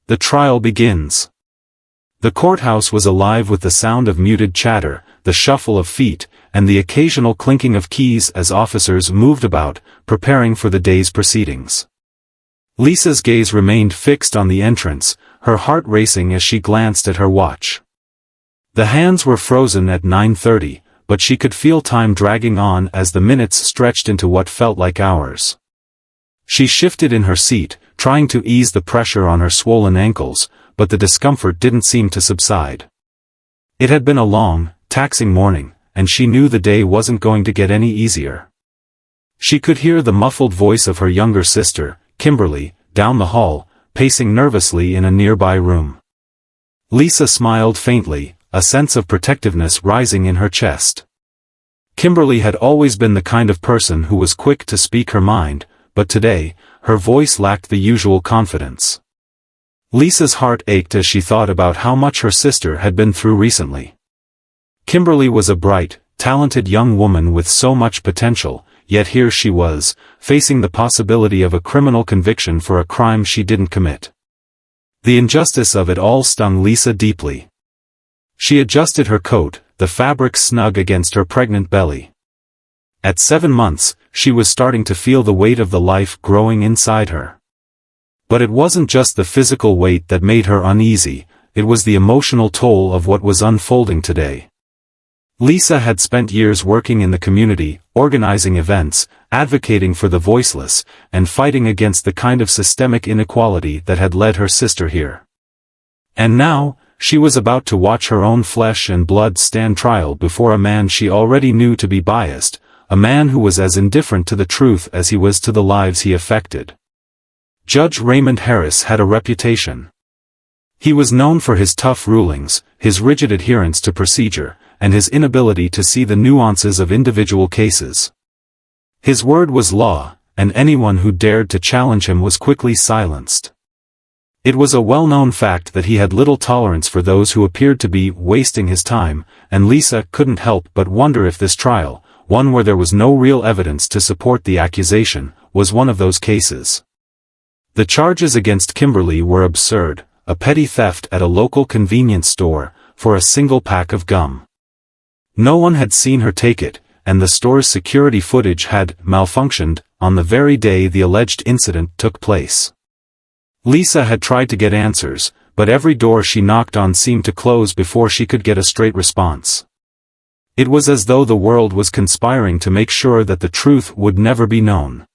The trial begins. The courthouse was alive with the sound of muted chatter, the shuffle of feet, and the occasional clinking of keys as officers moved about, preparing for the day's proceedings. Lisa's gaze remained fixed on the entrance, her heart racing as she glanced at her watch. The hands were frozen at 9:30, but she could feel time dragging on as the minutes stretched into what felt like hours. She shifted in her seat, trying to ease the pressure on her swollen ankles, but the discomfort didn't seem to subside. It had been a long, taxing morning, and she knew the day wasn't going to get any easier. She could hear the muffled voice of her younger sister, Kimberly, down the hall, pacing nervously in a nearby room. Lisa smiled faintly, a sense of protectiveness rising in her chest. Kimberly had always been the kind of person who was quick to speak her mind, but today, her voice lacked the usual confidence. Lisa's heart ached as she thought about how much her sister had been through recently. Kimberly was a bright, talented young woman with so much potential, yet here she was, facing the possibility of a criminal conviction for a crime she didn't commit. The injustice of it all stung Lisa deeply. She adjusted her coat, the fabric snug against her pregnant belly. At 7 months, she was starting to feel the weight of the life growing inside her. But it wasn't just the physical weight that made her uneasy, it was the emotional toll of what was unfolding today. Lisa had spent years working in the community, organizing events, advocating for the voiceless, and fighting against the kind of systemic inequality that had led her sister here. And now, she was about to watch her own flesh and blood stand trial before a man she already knew to be biased, a man who was as indifferent to the truth as he was to the lives he affected. Judge Raymond Harris had a reputation. He was known for his tough rulings, his rigid adherence to procedure, and his inability to see the nuances of individual cases. His word was law, and anyone who dared to challenge him was quickly silenced. It was a well-known fact that he had little tolerance for those who appeared to be wasting his time, and Lisa couldn't help but wonder if this trial, one where there was no real evidence to support the accusation, was one of those cases. The charges against Kimberly were absurd: a petty theft at a local convenience store, for a single pack of gum. No one had seen her take it, and the store's security footage had malfunctioned on the very day the alleged incident took place. Lisa had tried to get answers, but every door she knocked on seemed to close before she could get a straight response. It was as though the world was conspiring to make sure that the truth would never be known.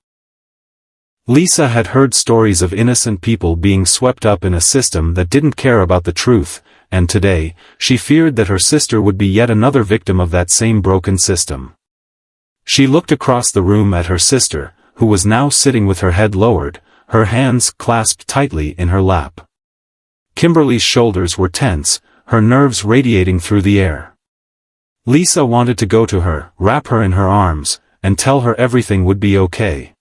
Lisa had heard stories of innocent people being swept up in a system that didn't care about the truth, and today, she feared that her sister would be yet another victim of that same broken system. She looked across the room at her sister, who was now sitting with her head lowered, her hands clasped tightly in her lap. Kimberly's shoulders were tense, her nerves radiating through the air. Lisa wanted to go to her, wrap her in her arms, and tell her everything would be okay.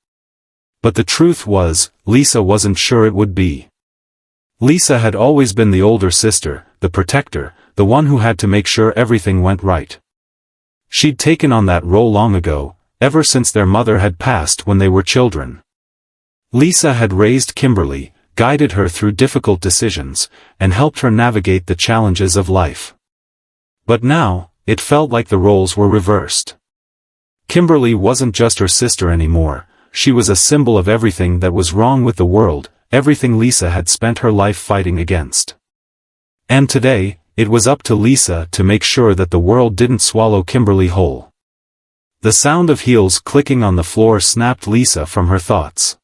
But the truth was, Lisa wasn't sure it would be. Lisa had always been the older sister, the protector, the one who had to make sure everything went right. She'd taken on that role long ago, ever since their mother had passed when they were children. Lisa had raised Kimberly, guided her through difficult decisions, and helped her navigate the challenges of life. But now, it felt like the roles were reversed. Kimberly wasn't just her sister anymore, she was a symbol of everything that was wrong with the world, everything Lisa had spent her life fighting against. And today, it was up to Lisa to make sure that the world didn't swallow Kimberly whole. The sound of heels clicking on the floor snapped Lisa from her thoughts.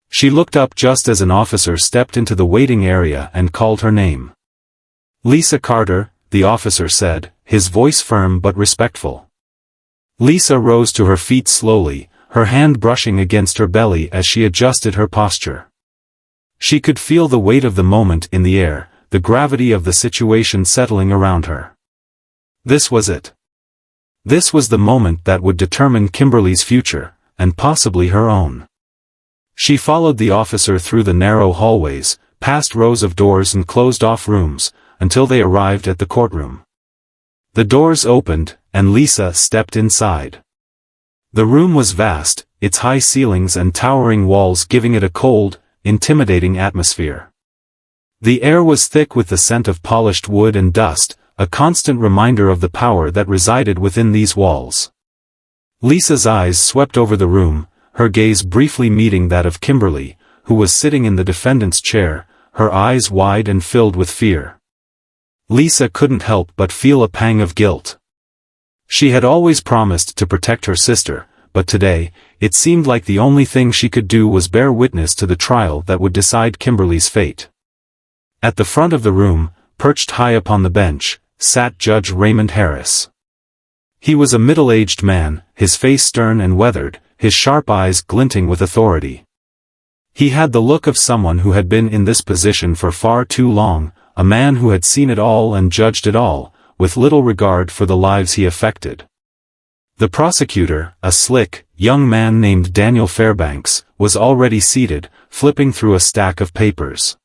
She looked up just as an officer stepped into the waiting area and called her name. "Lisa Carter," the officer said, his voice firm but respectful. Lisa rose to her feet slowly, her hand brushing against her belly as she adjusted her posture. She could feel the weight of the moment in the air, the gravity of the situation settling around her. This was it. This was the moment that would determine Kimberly's future, and possibly her own. She followed the officer through the narrow hallways, past rows of doors and closed-off rooms, until they arrived at the courtroom. The doors opened, and Lisa stepped inside. The room was vast, its high ceilings and towering walls giving it a cold, intimidating atmosphere. The air was thick with the scent of polished wood and dust, a constant reminder of the power that resided within these walls. Lisa's eyes swept over the room, her gaze briefly meeting that of Kimberly, who was sitting in the defendant's chair, her eyes wide and filled with fear. Lisa couldn't help but feel a pang of guilt. She had always promised to protect her sister, but today, it seemed like the only thing she could do was bear witness to the trial that would decide Kimberly's fate. At the front of the room, perched high upon the bench, sat Judge Raymond Harris. He was a middle-aged man, his face stern and weathered, his sharp eyes glinting with authority. He had the look of someone who had been in this position for far too long, a man who had seen it all and judged it all, with little regard for the lives he affected. The prosecutor, a slick, young man named Daniel Fairbanks, was already seated, flipping through a stack of papers.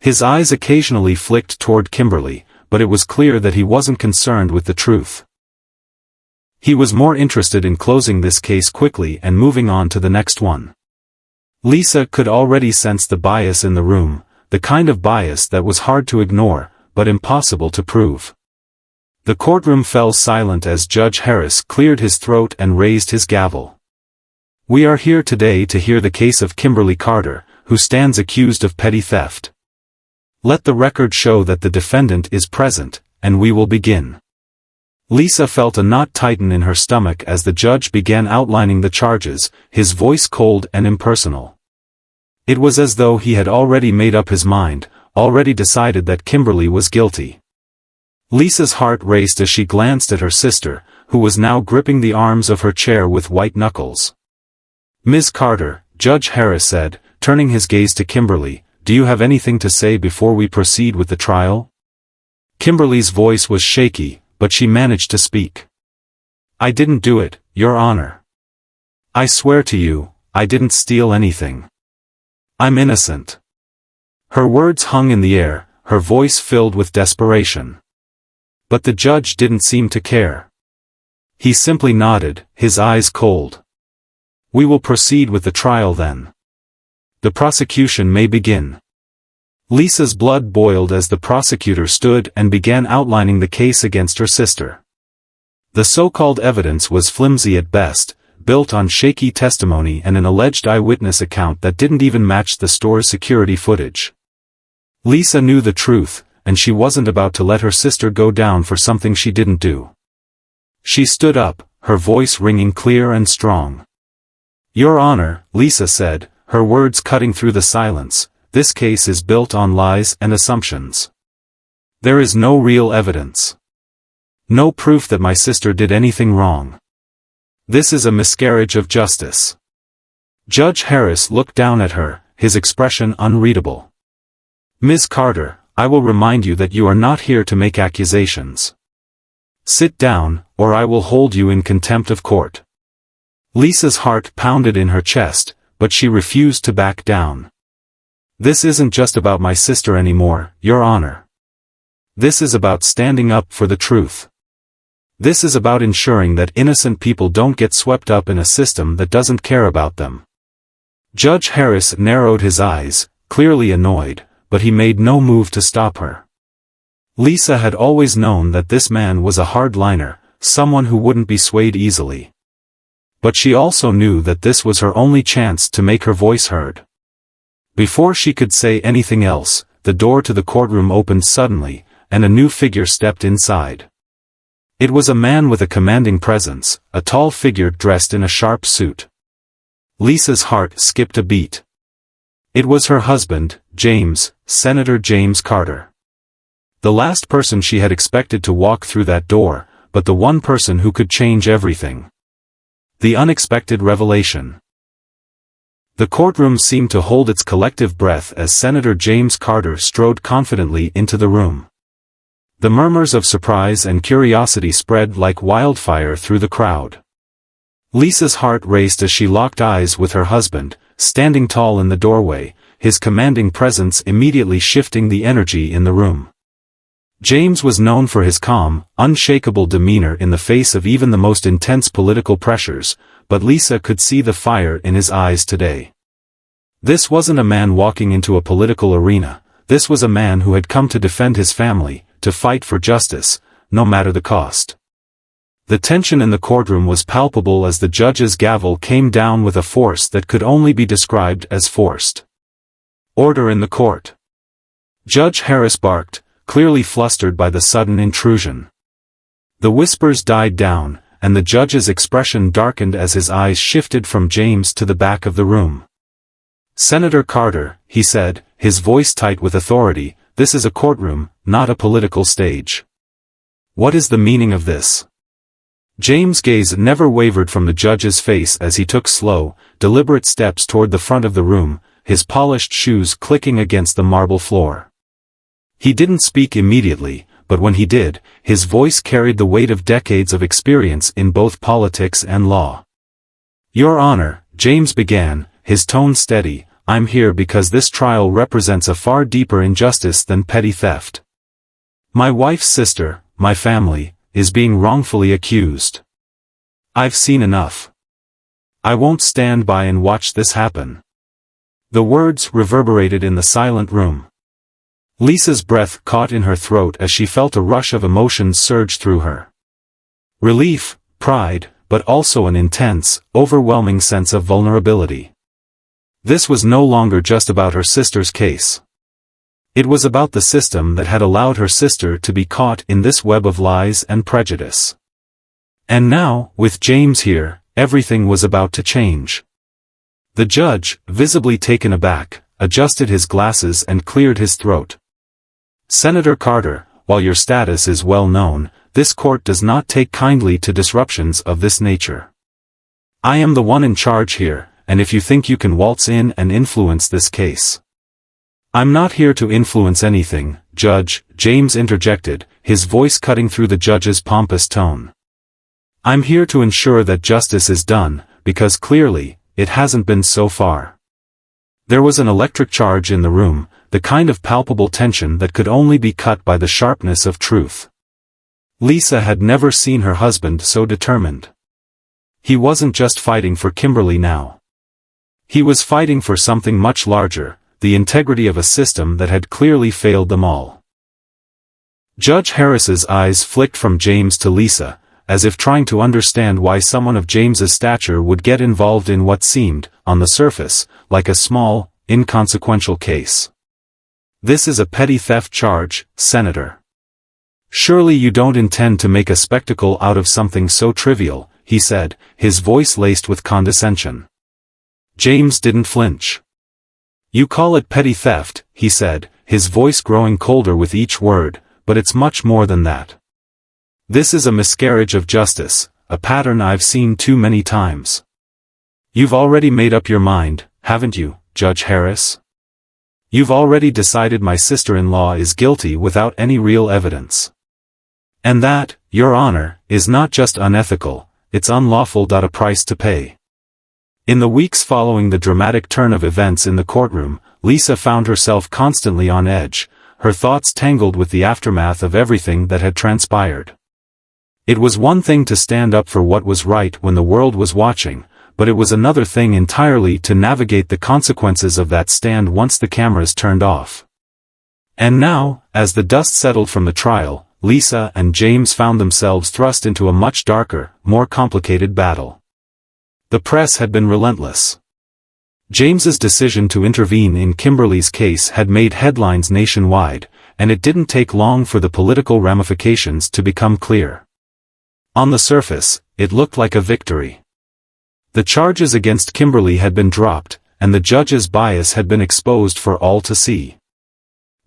His eyes occasionally flicked toward Kimberly, but it was clear that he wasn't concerned with the truth. He was more interested in closing this case quickly and moving on to the next one. Lisa could already sense the bias in the room, the kind of bias that was hard to ignore, but impossible to prove. The courtroom fell silent as Judge Harris cleared his throat and raised his gavel. "We are here today to hear the case of Kimberly Carter, who stands accused of petty theft. Let the record show that the defendant is present, and we will begin." Lisa felt a knot tighten in her stomach as the judge began outlining the charges, his voice cold and impersonal. It was as though he had already made up his mind, already decided that Kimberly was guilty. Lisa's heart raced as she glanced at her sister, who was now gripping the arms of her chair with white knuckles. "Ms. Carter," Judge Harris said, turning his gaze to Kimberly, "do you have anything to say before we proceed with the trial?" Kimberly's voice was shaky, but she managed to speak. "I didn't do it, Your Honor. I swear to you, I didn't steal anything. I'm innocent." Her words hung in the air, her voice filled with desperation. But the judge didn't seem to care. He simply nodded, his eyes cold. "We will proceed with the trial then. The prosecution may begin." Lisa's blood boiled as the prosecutor stood and began outlining the case against her sister. The so-called evidence was flimsy at best, built on shaky testimony and an alleged eyewitness account that didn't even match the store's security footage. Lisa knew the truth, and she wasn't about to let her sister go down for something she didn't do. She stood up, her voice ringing clear and strong. "Your Honor," Lisa said, her words cutting through the silence, "this case is built on lies and assumptions. There is no real evidence. No proof that my sister did anything wrong. This is a miscarriage of justice." Judge Harris looked down at her, his expression unreadable. "Ms. Carter, I will remind you that you are not here to make accusations. Sit down, or I will hold you in contempt of court." Lisa's heart pounded in her chest, but she refused to back down. "This isn't just about my sister anymore, Your Honor. This is about standing up for the truth. This is about ensuring that innocent people don't get swept up in a system that doesn't care about them." Judge Harris narrowed his eyes, clearly annoyed, but he made no move to stop her. Lisa had always known that this man was a hardliner, someone who wouldn't be swayed easily. But she also knew that this was her only chance to make her voice heard. Before she could say anything else, the door to the courtroom opened suddenly, and a new figure stepped inside. It was a man with a commanding presence, a tall figure dressed in a sharp suit. Lisa's heart skipped a beat. It was her husband, James, Senator James Carter. The last person she had expected to walk through that door, but the one person who could change everything. The unexpected revelation. The courtroom seemed to hold its collective breath as Senator James Carter strode confidently into the room. The murmurs of surprise and curiosity spread like wildfire through the crowd. Lisa's heart raced as she locked eyes with her husband, standing tall in the doorway, his commanding presence immediately shifting the energy in the room. James was known for his calm, unshakable demeanor in the face of even the most intense political pressures, but Lisa could see the fire in his eyes today. This wasn't a man walking into a political arena, this was a man who had come to defend his family, to fight for justice, no matter the cost. The tension in the courtroom was palpable as the judge's gavel came down with a force that could only be described as forced. "Order in the court!" Judge Harris barked, clearly flustered by the sudden intrusion. The whispers died down, and the judge's expression darkened as his eyes shifted from James to the back of the room. "Senator Carter," he said, his voice tight with authority, "this is a courtroom, not a political stage. What is the meaning of this?" James' gaze never wavered from the judge's face as he took slow, deliberate steps toward the front of the room, his polished shoes clicking against the marble floor. He didn't speak immediately, but when he did, his voice carried the weight of decades of experience in both politics and law. "Your Honor," James began, his tone steady, "I'm here because this trial represents a far deeper injustice than petty theft. My wife's sister, my family, is being wrongfully accused. I've seen enough. I won't stand by and watch this happen." The words reverberated in the silent room. Lisa's breath caught in her throat as she felt a rush of emotions surge through her. Relief, pride, but also an intense, overwhelming sense of vulnerability. This was no longer just about her sister's case. It was about the system that had allowed her sister to be caught in this web of lies and prejudice. And now, with James here, everything was about to change. The judge, visibly taken aback, adjusted his glasses and cleared his throat. "Senator Carter, while your status is well known, this court does not take kindly to disruptions of this nature. I am the one in charge here, and if you think you can waltz in and influence this case—" "I'm not here to influence anything, Judge," James interjected, his voice cutting through the judge's pompous tone. "I'm here to ensure that justice is done, because clearly, it hasn't been so far." There was an electric charge in the room, the kind of palpable tension that could only be cut by the sharpness of truth. Lisa had never seen her husband so determined. He wasn't just fighting for Kimberly now. He was fighting for something much larger, the integrity of a system that had clearly failed them all. Judge Harris's eyes flicked from James to Lisa, as if trying to understand why someone of James's stature would get involved in what seemed, on the surface, like a small, inconsequential case. "This is a petty theft charge, Senator. Surely you don't intend to make a spectacle out of something so trivial," he said, his voice laced with condescension. James didn't flinch. "You call it petty theft," he said, his voice growing colder with each word, "but it's much more than that. This is a miscarriage of justice, a pattern I've seen too many times. You've already made up your mind, haven't you, Judge Harris? You've already decided my sister-in-law is guilty without any real evidence. And that, Your Honor, is not just unethical, it's unlawful. A price to pay." In the weeks following the dramatic turn of events in the courtroom, Lisa found herself constantly on edge, her thoughts tangled with the aftermath of everything that had transpired. It was one thing to stand up for what was right when the world was watching, but it was another thing entirely to navigate the consequences of that stand once the cameras turned off. And now, as the dust settled from the trial, Lisa and James found themselves thrust into a much darker, more complicated battle. The press had been relentless. James's decision to intervene in Kimberly's case had made headlines nationwide, and it didn't take long for the political ramifications to become clear. On the surface, it looked like a victory. The charges against Kimberly had been dropped, and the judge's bias had been exposed for all to see.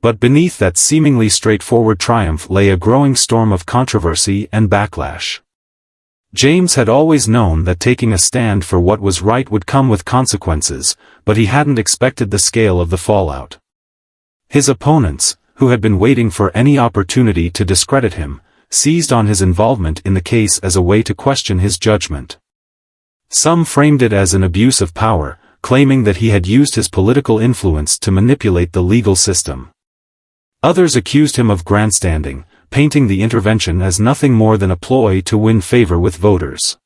But beneath that seemingly straightforward triumph lay a growing storm of controversy and backlash. James had always known that taking a stand for what was right would come with consequences, but he hadn't expected the scale of the fallout. His opponents, who had been waiting for any opportunity to discredit him, seized on his involvement in the case as a way to question his judgment. Some framed it as an abuse of power, claiming that he had used his political influence to manipulate the legal system. Others accused him of grandstanding, painting the intervention as nothing more than a ploy to win favor with voters.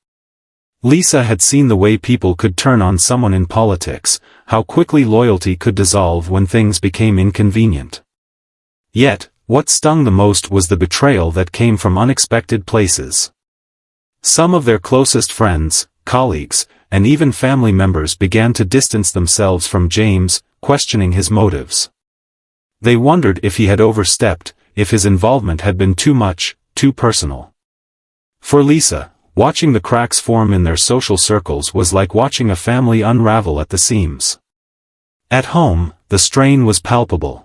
Lisa had seen the way people could turn on someone in politics, how quickly loyalty could dissolve when things became inconvenient. Yet, what stung the most was the betrayal that came from unexpected places. Some of their closest friends, colleagues, and even family members began to distance themselves from James, questioning his motives. They wondered if he had overstepped, if his involvement had been too much, too personal. For Lisa, watching the cracks form in their social circles was like watching a family unravel at the seams. At home, the strain was palpable.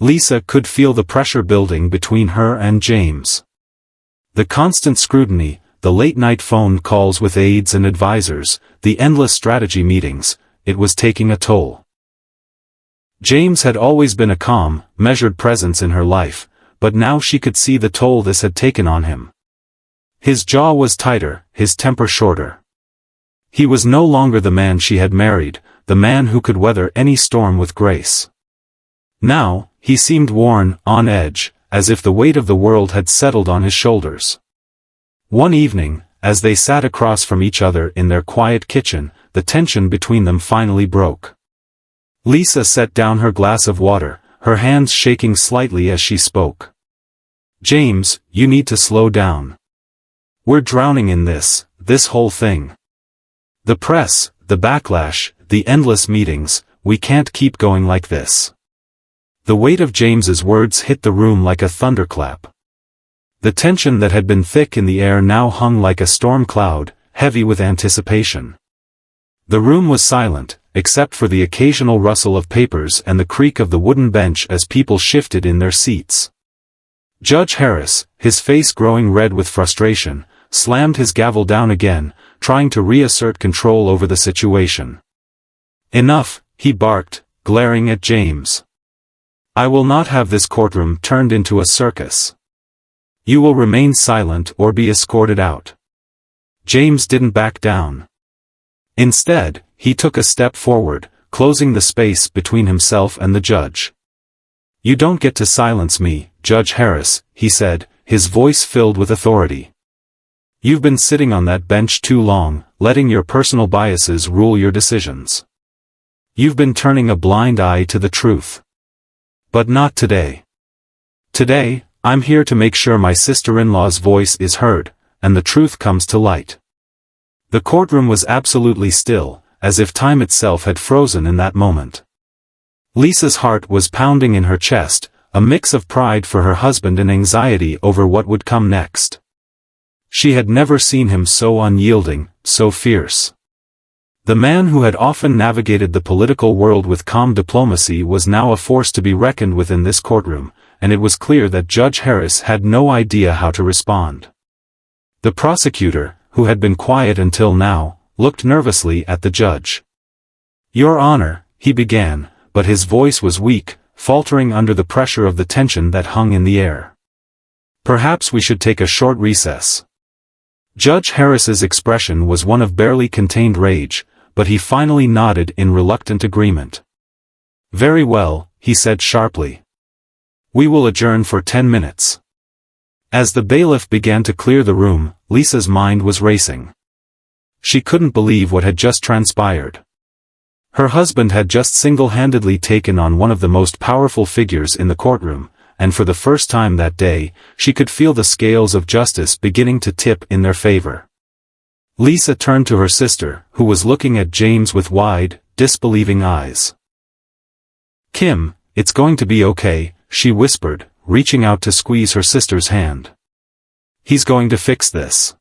Lisa could feel the pressure building between her and James. The constant scrutiny, the late-night phone calls with aides and advisors, the endless strategy meetings, it was taking a toll. James had always been a calm, measured presence in her life, but now she could see the toll this had taken on him. His jaw was tighter, his temper shorter. He was no longer the man she had married, the man who could weather any storm with grace. Now, he seemed worn, on edge, as if the weight of the world had settled on his shoulders. One evening, as they sat across from each other in their quiet kitchen, the tension between them finally broke. Lisa set down her glass of water, her hands shaking slightly as she spoke. "James, you need to slow down. We're drowning in this whole thing. The press, the backlash, the endless meetings, we can't keep going like this." The weight of James's words hit the room like a thunderclap. The tension that had been thick in the air now hung like a storm cloud, heavy with anticipation. The room was silent, except for the occasional rustle of papers and the creak of the wooden bench as people shifted in their seats. Judge Harris, his face growing red with frustration, slammed his gavel down again, trying to reassert control over the situation. "Enough," he barked, glaring at James. "I will not have this courtroom turned into a circus. You will remain silent or be escorted out." James didn't back down. Instead, he took a step forward, closing the space between himself and the judge. "You don't get to silence me, Judge Harris," he said, his voice filled with authority. "You've been sitting on that bench too long, letting your personal biases rule your decisions. You've been turning a blind eye to the truth. But not today. Today, I'm here to make sure my sister-in-law's voice is heard, and the truth comes to light." The courtroom was absolutely still, as if time itself had frozen in that moment. Lisa's heart was pounding in her chest, a mix of pride for her husband and anxiety over what would come next. She had never seen him so unyielding, so fierce. The man who had often navigated the political world with calm diplomacy was now a force to be reckoned with in this courtroom, and it was clear that Judge Harris had no idea how to respond. The prosecutor, who had been quiet until now, looked nervously at the judge. "Your Honor," he began, but his voice was weak, faltering under the pressure of the tension that hung in the air. "Perhaps we should take a short recess." Judge Harris's expression was one of barely contained rage, but he finally nodded in reluctant agreement. "Very well," he said sharply. "We will adjourn for 10 minutes. As the bailiff began to clear the room, Lisa's mind was racing. She couldn't believe what had just transpired. Her husband had just single-handedly taken on one of the most powerful figures in the courtroom, and for the first time that day, she could feel the scales of justice beginning to tip in their favor. Lisa turned to her sister, who was looking at James with wide, disbelieving eyes. "Kim, it's going to be okay," she whispered, reaching out to squeeze her sister's hand. "He's going to fix this.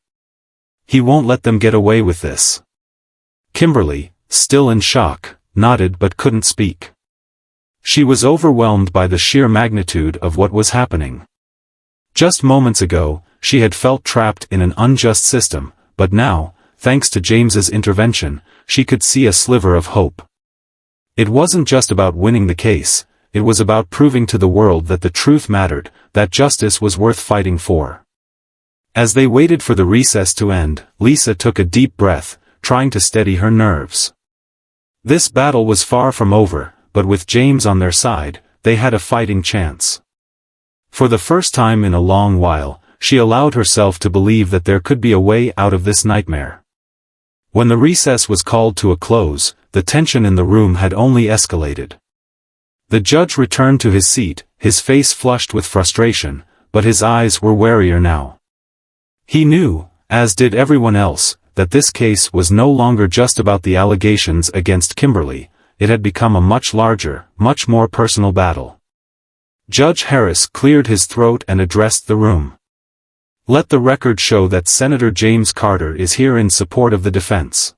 He won't let them get away with this." Kimberly, still in shock, nodded but couldn't speak. She was overwhelmed by the sheer magnitude of what was happening. Just moments ago, she had felt trapped in an unjust system, but now, thanks to James's intervention, she could see a sliver of hope. It wasn't just about winning the case, it was about proving to the world that the truth mattered, that justice was worth fighting for. As they waited for the recess to end, Lisa took a deep breath, trying to steady her nerves. This battle was far from over, but with James on their side, they had a fighting chance. For the first time in a long while, she allowed herself to believe that there could be a way out of this nightmare. When the recess was called to a close, the tension in the room had only escalated. The judge returned to his seat, his face flushed with frustration, but his eyes were warier now. He knew, as did everyone else, that this case was no longer just about the allegations against Kimberly. It had become a much larger, much more personal battle. Judge Harris cleared his throat and addressed the room. "Let the record show that Senator James Carter is here in support of the defense.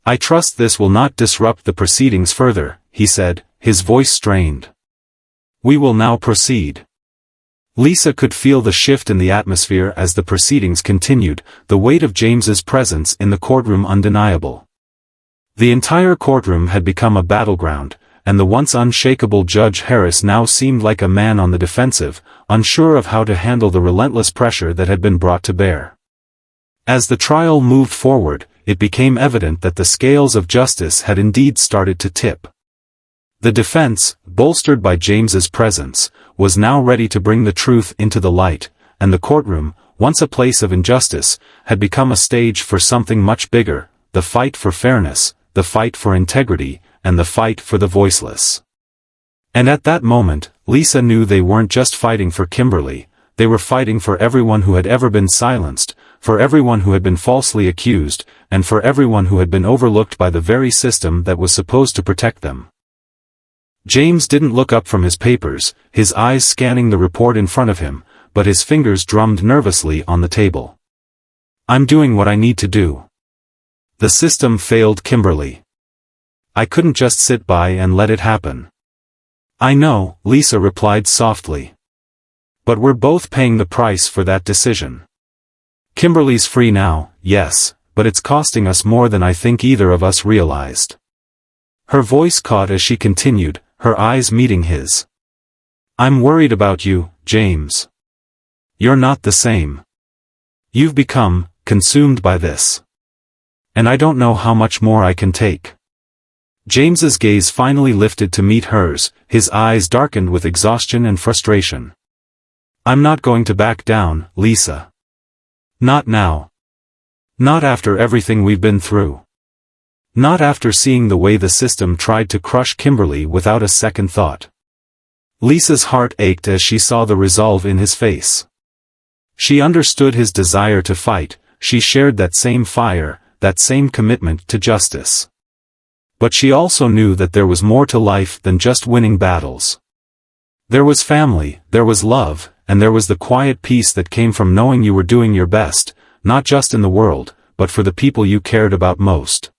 I trust this will not disrupt the proceedings further," he said, his voice strained. "We will now proceed." Lisa could feel the shift in the atmosphere as the proceedings continued, the weight of James's presence in the courtroom undeniable. The entire courtroom had become a battleground, and the once unshakable Judge Harris now seemed like a man on the defensive, unsure of how to handle the relentless pressure that had been brought to bear. As the trial moved forward, it became evident that the scales of justice had indeed started to tip. The defense, bolstered by James's presence, was now ready to bring the truth into the light, and the courtroom, once a place of injustice, had become a stage for something much bigger, the fight for fairness, the fight for integrity, and the fight for the voiceless. And at that moment, Lisa knew they weren't just fighting for Kimberly, they were fighting for everyone who had ever been silenced, for everyone who had been falsely accused, and for everyone who had been overlooked by the very system that was supposed to protect them. James didn't look up from his papers, his eyes scanning the report in front of him, but his fingers drummed nervously on the table. "I'm doing what I need to do. The system failed Kimberly. I couldn't just sit by and let it happen." "I know," Lisa replied softly. "But we're both paying the price for that decision. Kimberly's free now, yes, but it's costing us more than I think either of us realized." Her voice caught as she continued, her eyes meeting his. "I'm worried about you, James. You're not the same. You've become consumed by this. And I don't know how much more I can take." James's gaze finally lifted to meet hers, his eyes darkened with exhaustion and frustration. "I'm not going to back down, Lisa. Not now. Not after everything we've been through. Not after seeing the way the system tried to crush Kimberly without a second thought." Lisa's heart ached as she saw the resolve in his face. She understood his desire to fight, she shared that same fire, that same commitment to justice. But she also knew that there was more to life than just winning battles. There was family, there was love, and there was the quiet peace that came from knowing you were doing your best, not just in the world, but for the people you cared about most.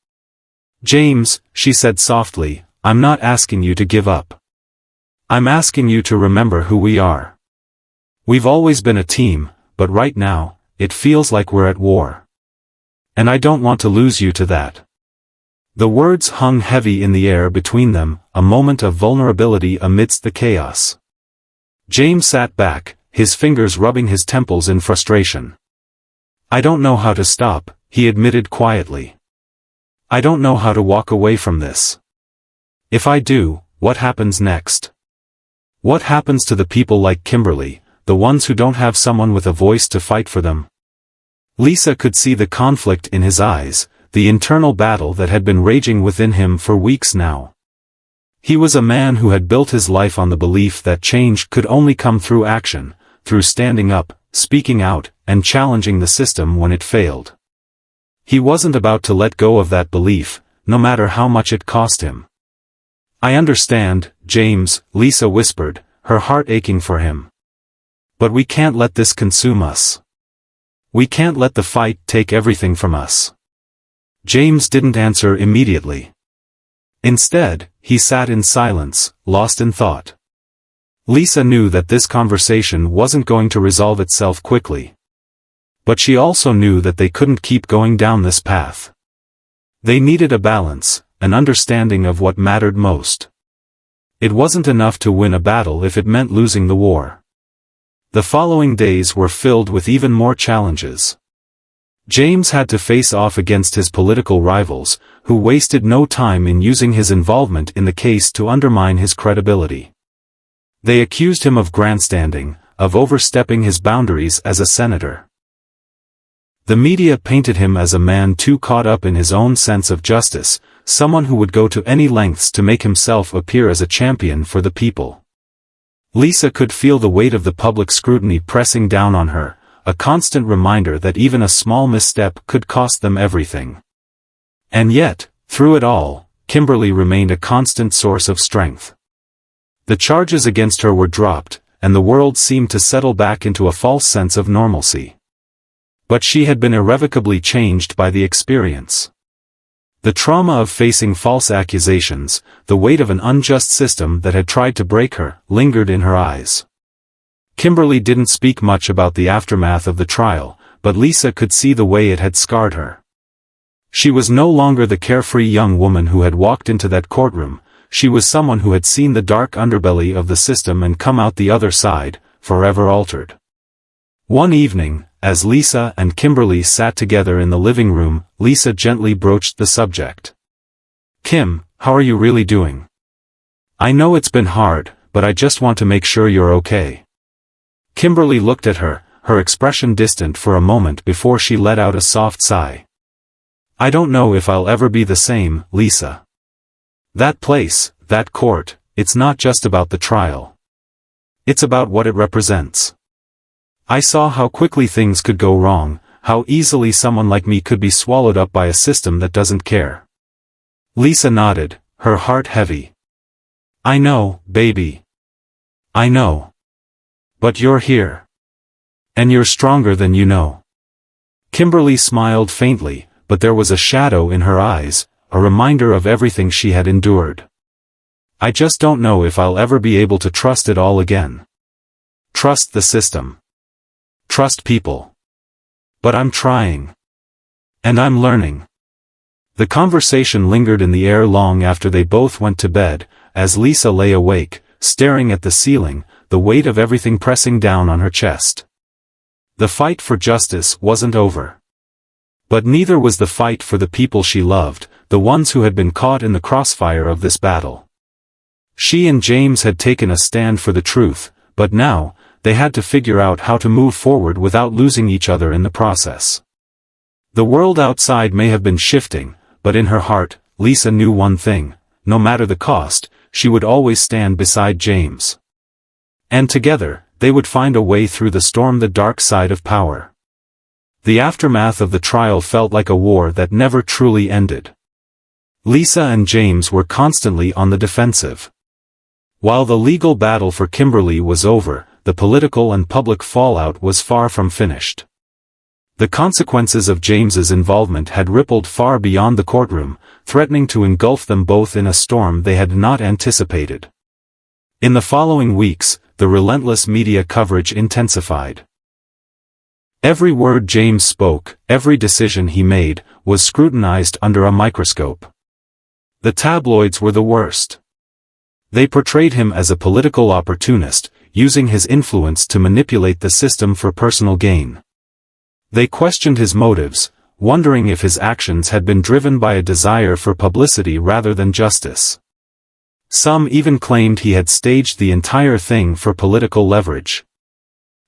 "James," she said softly, "I'm not asking you to give up. I'm asking you to remember who we are. We've always been a team, but right now, it feels like we're at war. And I don't want to lose you to that." The words hung heavy in the air between them, a moment of vulnerability amidst the chaos. James sat back, his fingers rubbing his temples in frustration. "I don't know how to stop," he admitted quietly. "I don't know how to walk away from this. If I do, what happens next? What happens to the people like Kimberly, the ones who don't have someone with a voice to fight for them?" Lisa could see the conflict in his eyes, the internal battle that had been raging within him for weeks now. He was a man who had built his life on the belief that change could only come through action, through standing up, speaking out, and challenging the system when it failed. He wasn't about to let go of that belief, no matter how much it cost him. "I understand, James," Lisa whispered, her heart aching for him. "But we can't let this consume us. We can't let the fight take everything from us." James didn't answer immediately. Instead, he sat in silence, lost in thought. Lisa knew that this conversation wasn't going to resolve itself quickly. But she also knew that they couldn't keep going down this path. They needed a balance, an understanding of what mattered most. It wasn't enough to win a battle if it meant losing the war. The following days were filled with even more challenges. James had to face off against his political rivals, who wasted no time in using his involvement in the case to undermine his credibility. They accused him of grandstanding, of overstepping his boundaries as a senator. The media painted him as a man too caught up in his own sense of justice, someone who would go to any lengths to make himself appear as a champion for the people. Lisa could feel the weight of the public scrutiny pressing down on her, a constant reminder that even a small misstep could cost them everything. And yet, through it all, Kimberly remained a constant source of strength. The charges against her were dropped, and the world seemed to settle back into a false sense of normalcy. But she had been irrevocably changed by the experience. The trauma of facing false accusations, the weight of an unjust system that had tried to break her, lingered in her eyes. Kimberly didn't speak much about the aftermath of the trial, but Lisa could see the way it had scarred her. She was no longer the carefree young woman who had walked into that courtroom. She was someone who had seen the dark underbelly of the system and come out the other side, forever altered. One evening, as Lisa and Kimberly sat together in the living room, Lisa gently broached the subject. "Kim, how are you really doing? I know it's been hard, but I just want to make sure you're okay." Kimberly looked at her, her expression distant for a moment before she let out a soft sigh. "I don't know if I'll ever be the same, Lisa. That place, that court, it's not just about the trial. It's about what it represents. I saw how quickly things could go wrong, how easily someone like me could be swallowed up by a system that doesn't care." Lisa nodded, her heart heavy. "I know, baby. I know. But you're here. And you're stronger than you know." Kimberly smiled faintly, but there was a shadow in her eyes, a reminder of everything she had endured. "I just don't know if I'll ever be able to trust it all again. Trust the system. Trust people. But I'm trying. And I'm learning." The conversation lingered in the air long after they both went to bed, as Lisa lay awake, staring at the ceiling, the weight of everything pressing down on her chest. The fight for justice wasn't over. But neither was the fight for the people she loved, the ones who had been caught in the crossfire of this battle. She and James had taken a stand for the truth, but now, they had to figure out how to move forward without losing each other in the process. The world outside may have been shifting, but in her heart, Lisa knew one thing: no matter the cost, she would always stand beside James. And together, they would find a way through the storm, the dark side of power. The aftermath of the trial felt like a war that never truly ended. Lisa and James were constantly on the defensive. While the legal battle for Kimberly was over, the political and public fallout was far from finished. The consequences of James's involvement had rippled far beyond the courtroom, threatening to engulf them both in a storm they had not anticipated. In the following weeks, the relentless media coverage intensified. Every word James spoke, every decision he made, was scrutinized under a microscope. The tabloids were the worst. They portrayed him as a political opportunist, using his influence to manipulate the system for personal gain. They questioned his motives, wondering if his actions had been driven by a desire for publicity rather than justice. Some even claimed he had staged the entire thing for political leverage.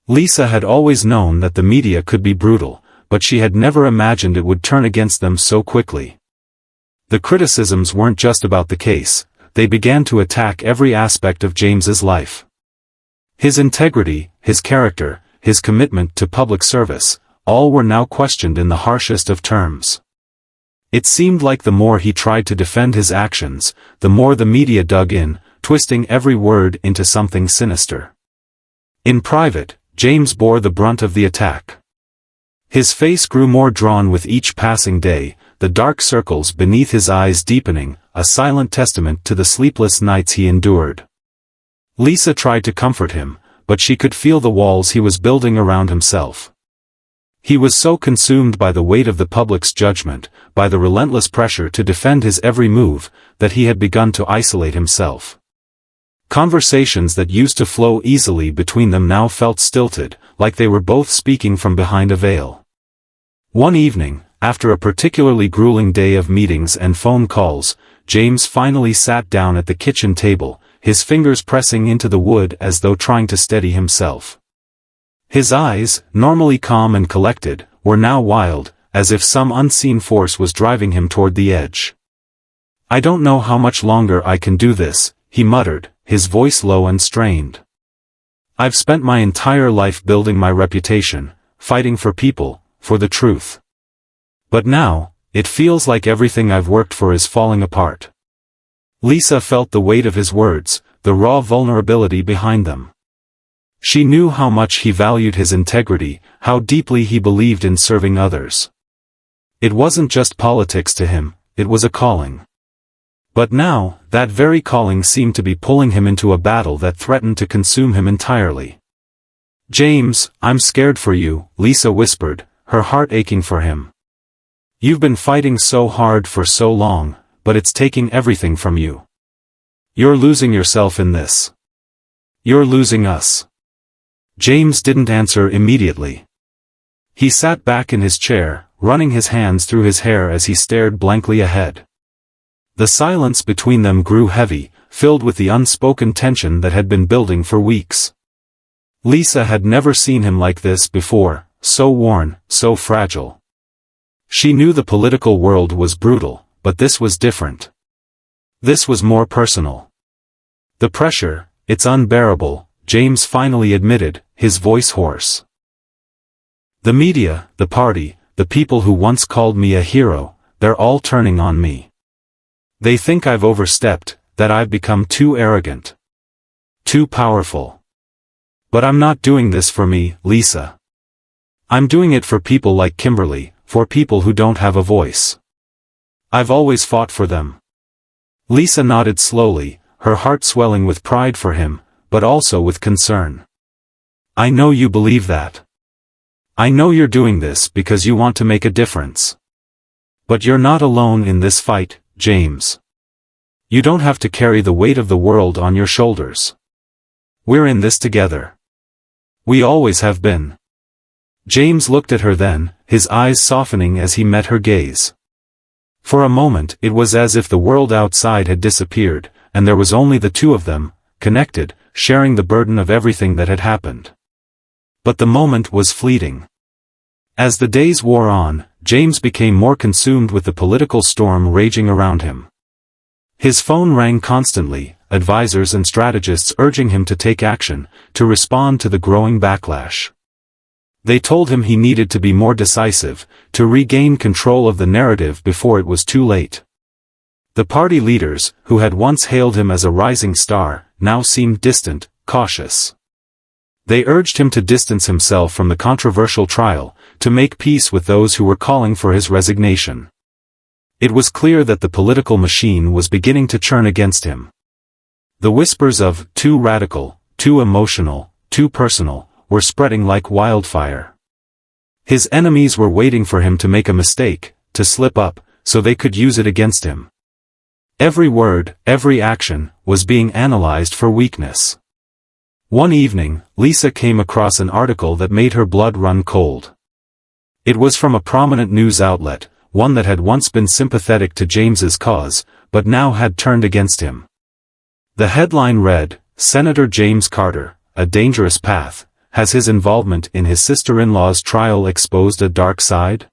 Lisa had always known that the media could be brutal, but she had never imagined it would turn against them so quickly. The criticisms weren't just about the case, they began to attack every aspect of James's life. His integrity, his character, his commitment to public service, all were now questioned in the harshest of terms. It seemed like the more he tried to defend his actions, the more the media dug in, twisting every word into something sinister. In private, James bore the brunt of the attack. His face grew more drawn with each passing day, the dark circles beneath his eyes deepening, a silent testament to the sleepless nights he endured. Lisa tried to comfort him, but she could feel the walls he was building around himself. He was so consumed by the weight of the public's judgment, by the relentless pressure to defend his every move, that he had begun to isolate himself. Conversations that used to flow easily between them now felt stilted, like they were both speaking from behind a veil. One evening, after a particularly grueling day of meetings and phone calls, James finally sat down at the kitchen table, his fingers pressing into the wood as though trying to steady himself. His eyes, normally calm and collected, were now wild, as if some unseen force was driving him toward the edge. "I don't know how much longer I can do this," he muttered, his voice low and strained. I've spent my entire life building my reputation, fighting for people, for the truth. But now, it feels like everything I've worked for is falling apart. Lisa felt the weight of his words, the raw vulnerability behind them. She knew how much he valued his integrity, how deeply he believed in serving others. It wasn't just politics to him, it was a calling. But now, that very calling seemed to be pulling him into a battle that threatened to consume him entirely. "James, I'm scared for you," Lisa whispered, her heart aching for him. "You've been fighting so hard for so long, but it's taking everything from you. You're losing yourself in this. You're losing us." James didn't answer immediately. He sat back in his chair, running his hands through his hair as he stared blankly ahead. The silence between them grew heavy, filled with the unspoken tension that had been building for weeks. Lisa had never seen him like this before, so worn, so fragile. She knew the political world was brutal, but this was different. This was more personal. "The pressure, it's unbearable," James finally admitted, his voice hoarse. "The media, the party, the people who once called me a hero, they're all turning on me. They think I've overstepped, that I've become too arrogant. Too powerful. But I'm not doing this for me, Lisa. I'm doing it for people like Kimberly, for people who don't have a voice. I've always fought for them." Lisa nodded slowly, her heart swelling with pride for him, but also with concern. "I know you believe that. I know you're doing this because you want to make a difference. But you're not alone in this fight, James. You don't have to carry the weight of the world on your shoulders. We're in this together. We always have been." James looked at her then, his eyes softening as he met her gaze. For a moment it was as if the world outside had disappeared, and there was only the two of them, connected, sharing the burden of everything that had happened. But the moment was fleeting. As the days wore on, James became more consumed with the political storm raging around him. His phone rang constantly, advisors and strategists urging him to take action, to respond to the growing backlash. They told him he needed to be more decisive, to regain control of the narrative before it was too late. The party leaders, who had once hailed him as a rising star, now seemed distant, cautious. They urged him to distance himself from the controversial trial, to make peace with those who were calling for his resignation. It was clear that the political machine was beginning to churn against him. The whispers of "too radical, too emotional, too personal" were spreading like wildfire. His enemies were waiting for him to make a mistake, to slip up, so they could use it against him. Every word, every action, was being analyzed for weakness. One evening, Lisa came across an article that made her blood run cold. It was from a prominent news outlet, one that had once been sympathetic to James's cause, but now had turned against him. The headline read, "Senator James Carter, a dangerous path. Has his involvement in his sister-in-law's trial exposed a dark side?"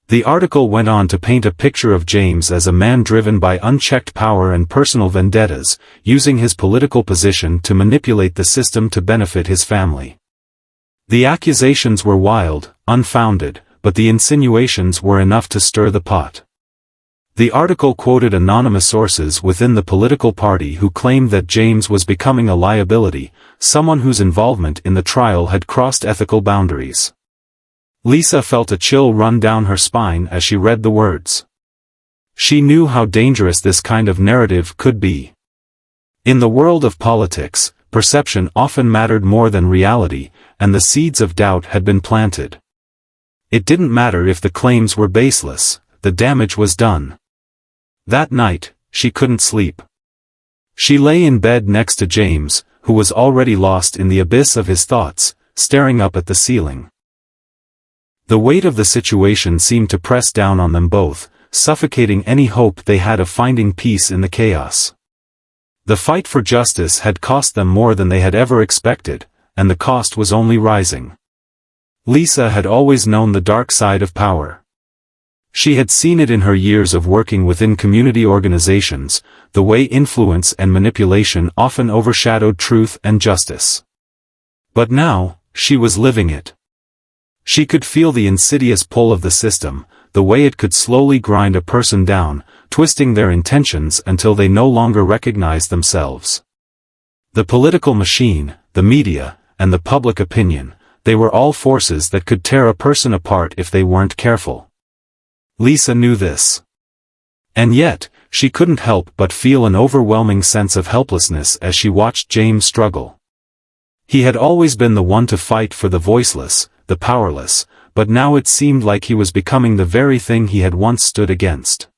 The article went on to paint a picture of James as a man driven by unchecked power and personal vendettas, using his political position to manipulate the system to benefit his family. The accusations were wild, unfounded, but the insinuations were enough to stir the pot. The article quoted anonymous sources within the political party who claimed that James was becoming a liability, someone whose involvement in the trial had crossed ethical boundaries. Lisa felt a chill run down her spine as she read the words. She knew how dangerous this kind of narrative could be. In the world of politics, perception often mattered more than reality, and the seeds of doubt had been planted. It didn't matter if the claims were baseless, the damage was done. That night, she couldn't sleep. She lay in bed next to James, who was already lost in the abyss of his thoughts, staring up at the ceiling. The weight of the situation seemed to press down on them both, suffocating any hope they had of finding peace in the chaos. The fight for justice had cost them more than they had ever expected, and the cost was only rising. Lisa had always known the dark side of power. She had seen it in her years of working within community organizations, the way influence and manipulation often overshadowed truth and justice. But now, she was living it. She could feel the insidious pull of the system, the way it could slowly grind a person down, twisting their intentions until they no longer recognized themselves. The political machine, the media, and the public opinion, they were all forces that could tear a person apart if they weren't careful. Lisa knew this. And yet, she couldn't help but feel an overwhelming sense of helplessness as she watched James struggle. He had always been the one to fight for the voiceless, the powerless, but now it seemed like he was becoming the very thing he had once stood against.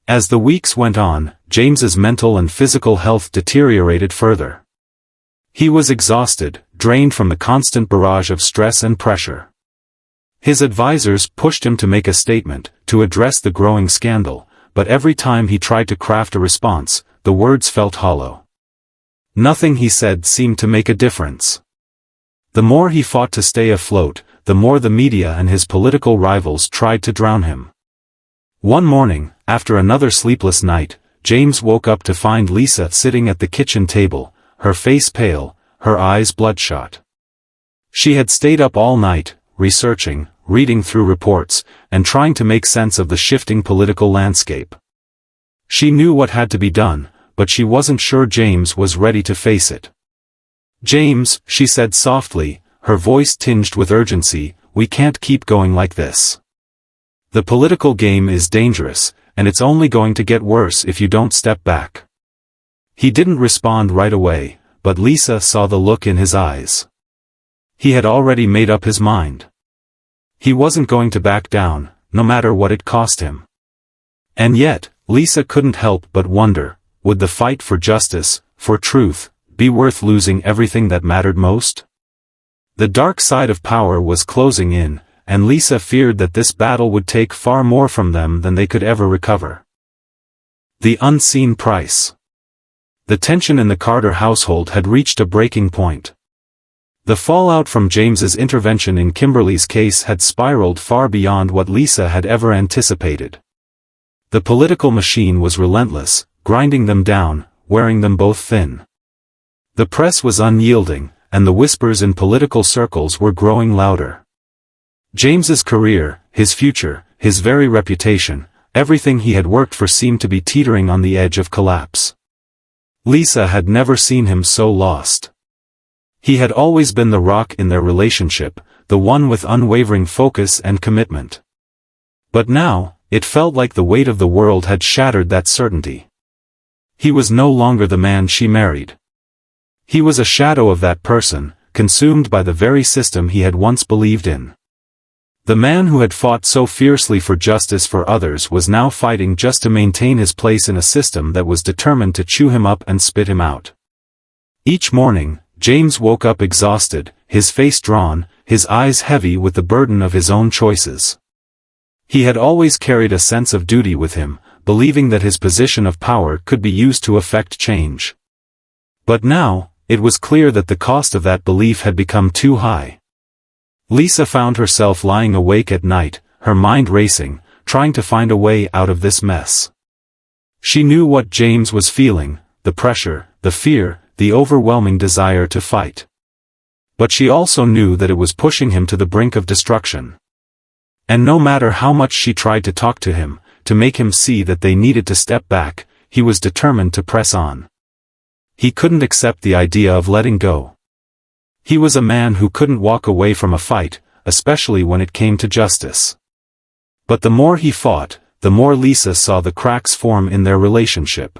As the weeks went on, James's mental and physical health deteriorated further. He was exhausted, drained from the constant barrage of stress and pressure. His advisors pushed him to make a statement, to address the growing scandal, but every time he tried to craft a response, the words felt hollow. Nothing he said seemed to make a difference. The more he fought to stay afloat, the more the media and his political rivals tried to drown him. One morning, after another sleepless night, James woke up to find Lisa sitting at the kitchen table, her face pale, her eyes bloodshot. She had stayed up all night, researching, reading through reports, and trying to make sense of the shifting political landscape. She knew what had to be done, but she wasn't sure James was ready to face it. "James," she said softly, her voice tinged with urgency, "we can't keep going like this. The political game is dangerous, and it's only going to get worse if you don't step back." He didn't respond right away, but Lisa saw the look in his eyes. He had already made up his mind. He wasn't going to back down, no matter what it cost him. And yet, Lisa couldn't help but wonder, would the fight for justice, for truth, be worth losing everything that mattered most? The dark side of power was closing in, and Lisa feared that this battle would take far more from them than they could ever recover. The unseen price. The tension in the Carter household had reached a breaking point. The fallout from James's intervention in Kimberly's case had spiraled far beyond what Lisa had ever anticipated. The political machine was relentless, grinding them down, wearing them both thin. The press was unyielding, and the whispers in political circles were growing louder. James's career, his future, his very reputation, everything he had worked for seemed to be teetering on the edge of collapse. Lisa had never seen him so lost. He had always been the rock in their relationship, the one with unwavering focus and commitment. But now, it felt like the weight of the world had shattered that certainty. He was no longer the man she married. He was a shadow of that person, consumed by the very system he had once believed in. The man who had fought so fiercely for justice for others was now fighting just to maintain his place in a system that was determined to chew him up and spit him out. Each morning, James woke up exhausted, his face drawn, his eyes heavy with the burden of his own choices. He had always carried a sense of duty with him, believing that his position of power could be used to effect change. But now, it was clear that the cost of that belief had become too high. Lisa found herself lying awake at night, her mind racing, trying to find a way out of this mess. She knew what James was feeling, the pressure, the fear, the overwhelming desire to fight. But she also knew that it was pushing him to the brink of destruction. And no matter how much she tried to talk to him, to make him see that they needed to step back, he was determined to press on. He couldn't accept the idea of letting go. He was a man who couldn't walk away from a fight, especially when it came to justice. But the more he fought, the more Lisa saw the cracks form in their relationship.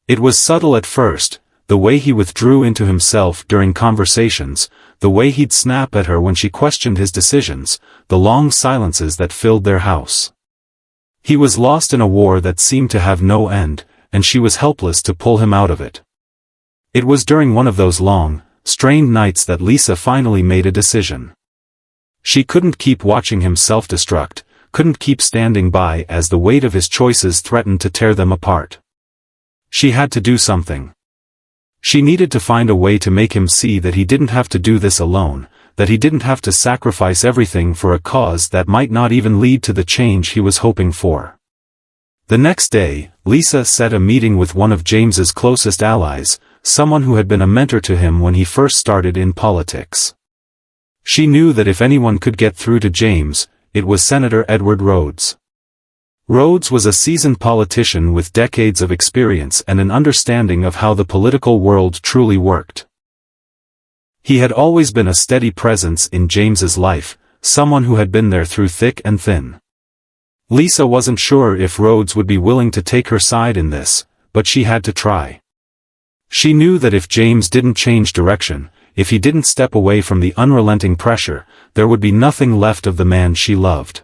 It was subtle at first, the way he withdrew into himself during conversations, the way he'd snap at her when she questioned his decisions, the long silences that filled their house. He was lost in a war that seemed to have no end, and she was helpless to pull him out of it. It was during one of those long, strained nights that Lisa finally made a decision. She couldn't keep watching him self-destruct, couldn't keep standing by as the weight of his choices threatened to tear them apart. She had to do something. She needed to find a way to make him see that he didn't have to do this alone, that he didn't have to sacrifice everything for a cause that might not even lead to the change he was hoping for. The next day, Lisa set a meeting with one of James's closest allies, someone who had been a mentor to him when he first started in politics. She knew that if anyone could get through to James, it was Senator Edward Rhodes. Rhodes was a seasoned politician with decades of experience and an understanding of how the political world truly worked. He had always been a steady presence in James's life, someone who had been there through thick and thin. Lisa wasn't sure if Rhodes would be willing to take her side in this, but she had to try. She knew that if James didn't change direction, if he didn't step away from the unrelenting pressure, there would be nothing left of the man she loved.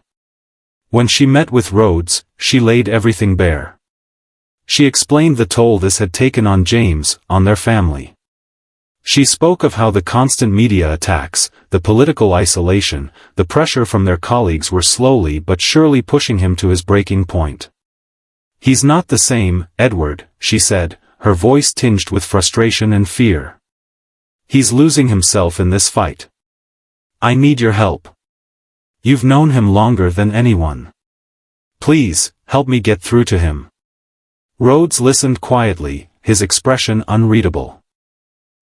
When she met with Rhodes, she laid everything bare. She explained the toll this had taken on James, on their family. She spoke of how the constant media attacks, the political isolation, the pressure from their colleagues were slowly but surely pushing him to his breaking point. "He's not the same, Edward," she said, her voice tinged with frustration and fear. "He's losing himself in this fight. I need your help. You've known him longer than anyone. Please, help me get through to him." Rhodes listened quietly, his expression unreadable.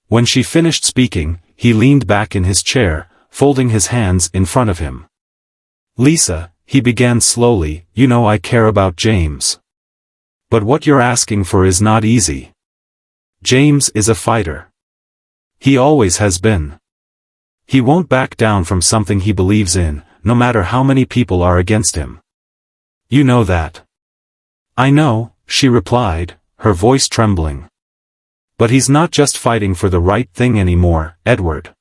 When she finished speaking, he leaned back in his chair, folding his hands in front of him. "Lisa," he began slowly, "you know I care about James. But what you're asking for is not easy. James is a fighter. He always has been. He won't back down from something he believes in, no matter how many people are against him. You know that." "I know," she replied, her voice trembling. "But he's not just fighting for the right thing anymore, Edward.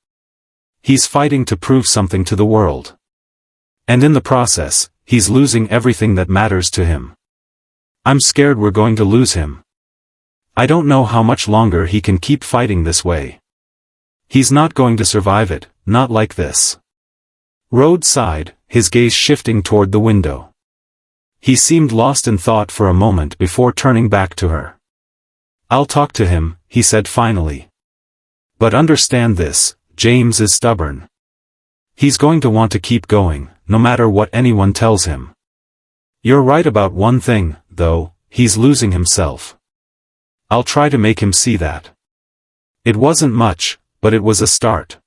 He's fighting to prove something to the world. And in the process, he's losing everything that matters to him. I'm scared we're going to lose him. I don't know how much longer he can keep fighting this way. He's not going to survive it, not like this." Rhodes sighed, his gaze shifting toward the window. He seemed lost in thought for a moment before turning back to her. "I'll talk to him," he said finally. "But understand this, James is stubborn. He's going to want to keep going, no matter what anyone tells him. You're right about one thing, though, he's losing himself. I'll try to make him see that." It wasn't much, but it was a start.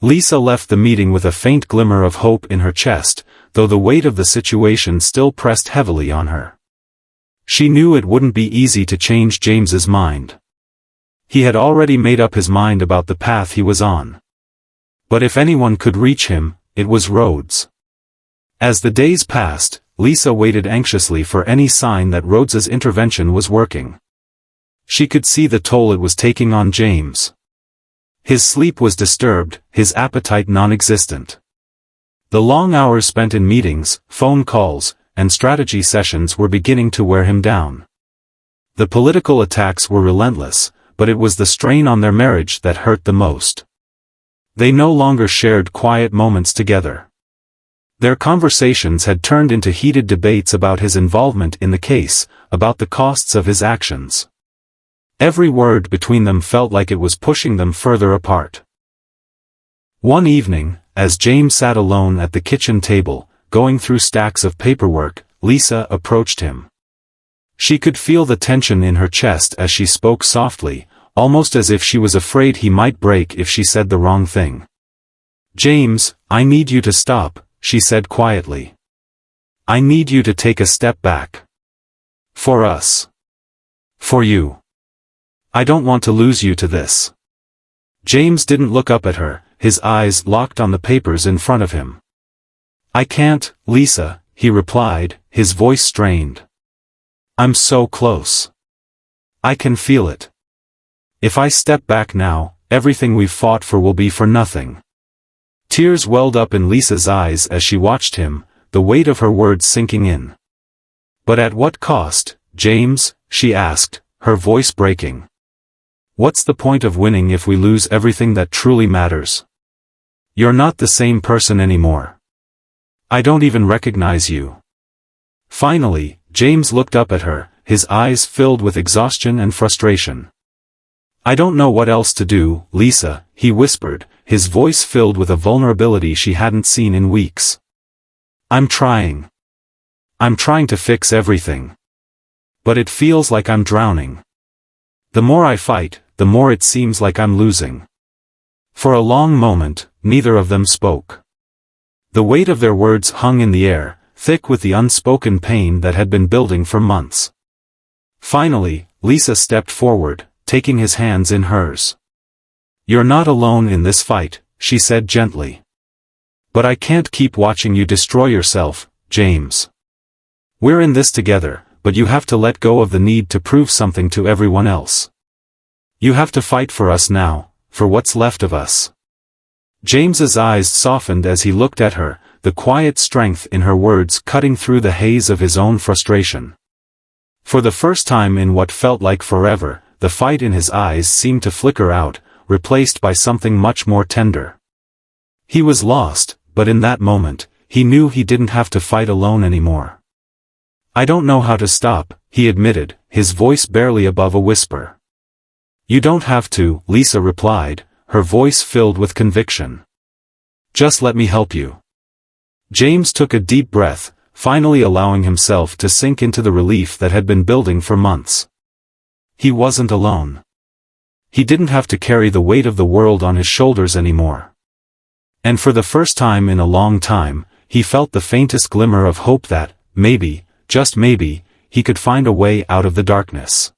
Lisa left the meeting with a faint glimmer of hope in her chest, though the weight of the situation still pressed heavily on her. She knew it wouldn't be easy to change James's mind. He had already made up his mind about the path he was on. But if anyone could reach him, it was Rhodes. As the days passed, Lisa waited anxiously for any sign that Rhodes's intervention was working. She could see the toll it was taking on James. His sleep was disturbed, his appetite non-existent. The long hours spent in meetings, phone calls, and strategy sessions were beginning to wear him down. The political attacks were relentless, but it was the strain on their marriage that hurt the most. They no longer shared quiet moments together. Their conversations had turned into heated debates about his involvement in the case, about the costs of his actions. Every word between them felt like it was pushing them further apart. One evening, as James sat alone at the kitchen table, going through stacks of paperwork, Lisa approached him. She could feel the tension in her chest as she spoke softly, almost as if she was afraid he might break if she said the wrong thing. "James, I need you to stop," she said quietly. "I need you to take a step back. For us. For you. I don't want to lose you to this." James didn't look up at her, his eyes locked on the papers in front of him. "I can't, Lisa," he replied, his voice strained. "I'm so close. I can feel it. If I step back now, everything we've fought for will be for nothing." Tears welled up in Lisa's eyes as she watched him, the weight of her words sinking in. "But at what cost, James?" she asked, her voice breaking. "What's the point of winning if we lose everything that truly matters? You're not the same person anymore. I don't even recognize you." Finally, James looked up at her, his eyes filled with exhaustion and frustration. "I don't know what else to do, Lisa," he whispered, his voice filled with a vulnerability she hadn't seen in weeks. "I'm trying. I'm trying to fix everything. But it feels like I'm drowning. The more I fight, the more it seems like I'm losing." For a long moment, neither of them spoke. The weight of their words hung in the air, thick with the unspoken pain that had been building for months. Finally, Lisa stepped forward, taking his hands in hers. "You're not alone in this fight," she said gently. "But I can't keep watching you destroy yourself, James. We're in this together, but you have to let go of the need to prove something to everyone else. You have to fight for us now, for what's left of us." James's eyes softened as he looked at her, the quiet strength in her words cutting through the haze of his own frustration. For the first time in what felt like forever, the fight in his eyes seemed to flicker out, replaced by something much more tender. He was lost, but in that moment, he knew he didn't have to fight alone anymore. "I don't know how to stop," he admitted, his voice barely above a whisper. "You don't have to," Lisa replied, her voice filled with conviction. "Just let me help you." James took a deep breath, finally allowing himself to sink into the relief that had been building for months. He wasn't alone. He didn't have to carry the weight of the world on his shoulders anymore. And for the first time in a long time, he felt the faintest glimmer of hope that, maybe, just maybe, he could find a way out of the darkness.